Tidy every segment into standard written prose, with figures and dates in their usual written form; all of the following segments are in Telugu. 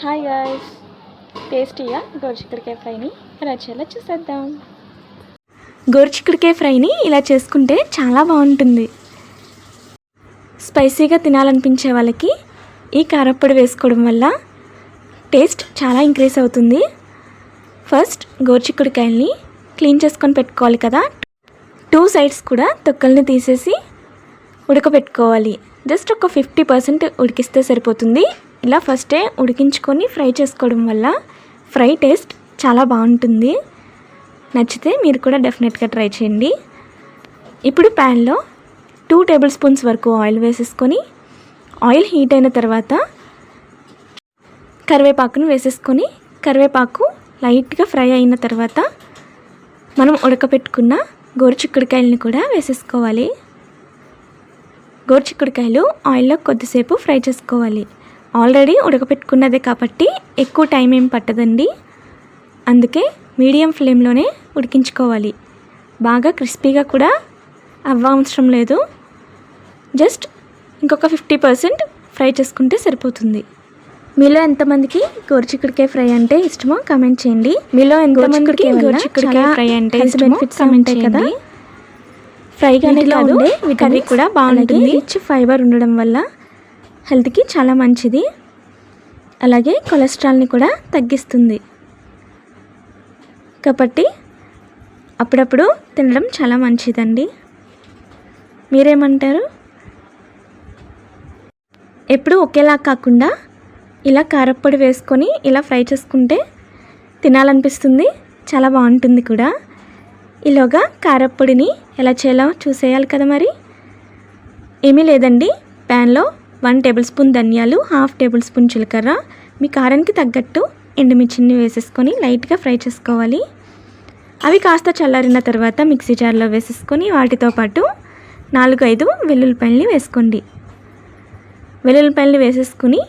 హాయ్ గాయ్స్, టేస్టీగా గోరుచిక్కుడుకాయ ఫ్రైని ఎలా చేయాలో చూసేద్దాం. గోరుచిక్కుడుకాయ ఫ్రైని ఇలా చేసుకుంటే చాలా బాగుంటుంది. స్పైసీగా తినాలనిపించే వాళ్ళకి ఈ కారప్పొడి వేసుకోవడం వల్ల టేస్ట్ చాలా ఇంక్రీజ్ అవుతుంది. ఫస్ట్ గోరుచిక్కుడుకాయల్ని క్లీన్ చేసుకొని పెట్టుకోవాలి కదా. 2 సైడ్స్ కూడా తొక్కల్ని తీసేసి ఉడకబెట్టుకోవాలి. జస్ట్ ఒక 50% ఉడికిస్తే సరిపోతుంది. ఇలా ఫస్టే ఉడికించుకొని ఫ్రై చేసుకోవడం వల్ల ఫ్రై టేస్ట్ చాలా బాగుంటుంది. నచ్చితే మీరు కూడా డెఫినెట్గా ట్రై చేయండి. ఇప్పుడు ప్యాన్లో 2 టేబుల్ స్పూన్స్ వరకు ఆయిల్ వేసేసుకొని ఆయిల్ హీట్ అయిన తర్వాత కరివేపాకును వేసేసుకొని కరివేపాకు లైట్గా ఫ్రై అయిన తర్వాత మనం ఉడకపెట్టుకున్న గోరుచిక్కుడుకాయలని కూడా వేసేసుకోవాలి. గోరుచిక్కుడుకాయలు ఆయిల్లో కొద్దిసేపు ఫ్రై చేసుకోవాలి. ఆల్రెడీ ఉడకపెట్టుకున్నదే కాబట్టి ఎక్కువ టైం ఏం పట్టదండి. అందుకే మీడియం ఫ్లేమ్లోనే ఉడికించుకోవాలి. బాగా క్రిస్పీగా కూడా అవ్వవసరం లేదు. జస్ట్ ఇంకొక 50% ఫ్రై చేసుకుంటే సరిపోతుంది. మీలో ఎంతమందికి గోరుచిక్కుడుకాయ ఫ్రై అంటే ఇష్టమో కామెంట్ చేయండి. మీలో ఎంతమందికి గోరుచిక్కుడుకాయ ఫ్రై అంటే బెనిఫిట్స్ ఉంటాయి కదా. ఫ్రై కానీ కాదు, కర్రీ కూడా బాగుంటుంది. రిచ్ ఫైబర్ ఉండడం వల్ల హెల్త్కి చాలా మంచిది. అలాగే కొలెస్ట్రాల్ని కూడా తగ్గిస్తుంది. కాబట్టి అప్పుడప్పుడు తినడం చాలా మంచిదండి. మీరేమంటారు? ఎప్పుడు ఒకేలా కాకుండా ఇలా కారప్పొడి వేసుకొని ఇలా ఫ్రై చేసుకుంటే తినాలనిపిస్తుంది. చాలా బాగుంటుంది కూడా. ఈలోగా కారప్పొడిని ఎలా చేయాలో చూసేయాలి కదా. మరి ఏమీ లేదండి, ప్యాన్లో 1 టేబుల్ స్పూన్ ధనియాలు, 1/2 టేబుల్ స్పూన్ జీలకర్ర, మీ కారానికి తగ్గట్టు ఎండుమిర్చిని వేసేసుకొని లైట్గా ఫ్రై చేసుకోవాలి. అవి కాస్త చల్లారిన తర్వాత మిక్సీ జార్లో వేసేసుకొని వాటితో పాటు 4-5 వెల్లుల్లిపాయలని వేసుకోండి. వెల్లుల్లిపాయలని వేసేసుకుని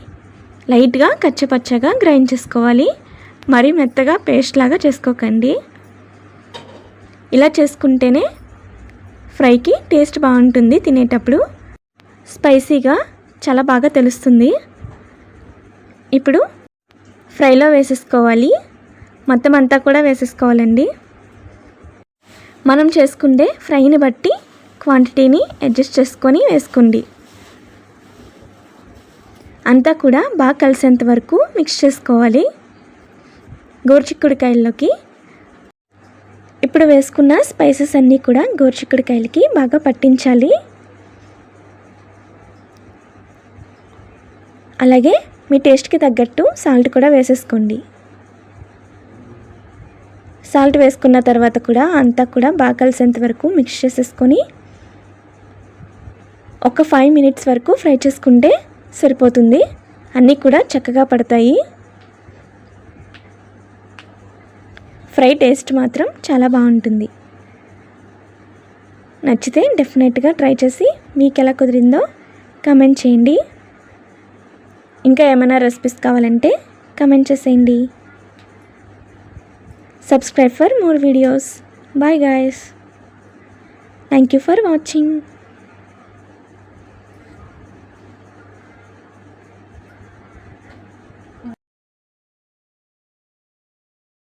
లైట్గా కచ్చపచ్చగా గ్రైండ్ చేసుకోవాలి. మరీ మెత్తగా పేస్ట్ లాగా చేసుకోకండి. ఇలా చేసుకుంటేనే ఫ్రైకి టేస్ట్ బాగుంటుంది. తినేటప్పుడు స్పైసీగా చాలా బాగా తెలుస్తుంది. ఇప్పుడు ఫ్రైలో వేసేసుకోవాలి. మొత్తం అంతా కూడా వేసేసుకోవాలండి. మనం చేసుకుంటే ఫ్రైని బట్టి క్వాంటిటీని అడ్జస్ట్ చేసుకొని వేసుకోండి. అంతా కూడా బాగా కలిసేంత వరకు మిక్స్ చేసుకోవాలి గోరుచిక్కుడుకాయల్లోకి. ఇప్పుడు వేసుకున్న స్పైసెస్ అన్నీ కూడా గోరుచిక్కుడుకాయలకి బాగా పట్టించాలి. అలాగే మీ టేస్ట్కి తగ్గట్టు సాల్ట్ కూడా వేసేసుకోండి. సాల్ట్ వేసుకున్న తర్వాత కూడా అంతా కూడా బాగా కలిసేంత వరకు మిక్స్ చేసేసుకొని ఒక 5 మినిట్స్ వరకు ఫ్రై చేసుకుంటే సరిపోతుంది. అన్నీ కూడా చక్కగా పడతాయి. ఫ్రై టేస్ట్ మాత్రం చాలా బాగుంటుంది. నచ్చితే డెఫినెట్గా ట్రై చేసి మీకు ఎలా కుదిరిందో కామెంట్ చేయండి. ఇంకా ఏమైనా రెసిపీస్ కావాలంటే కామెంట్ చేసేయండి. Subscribe for more videos. Bye guys. Thank you for watching.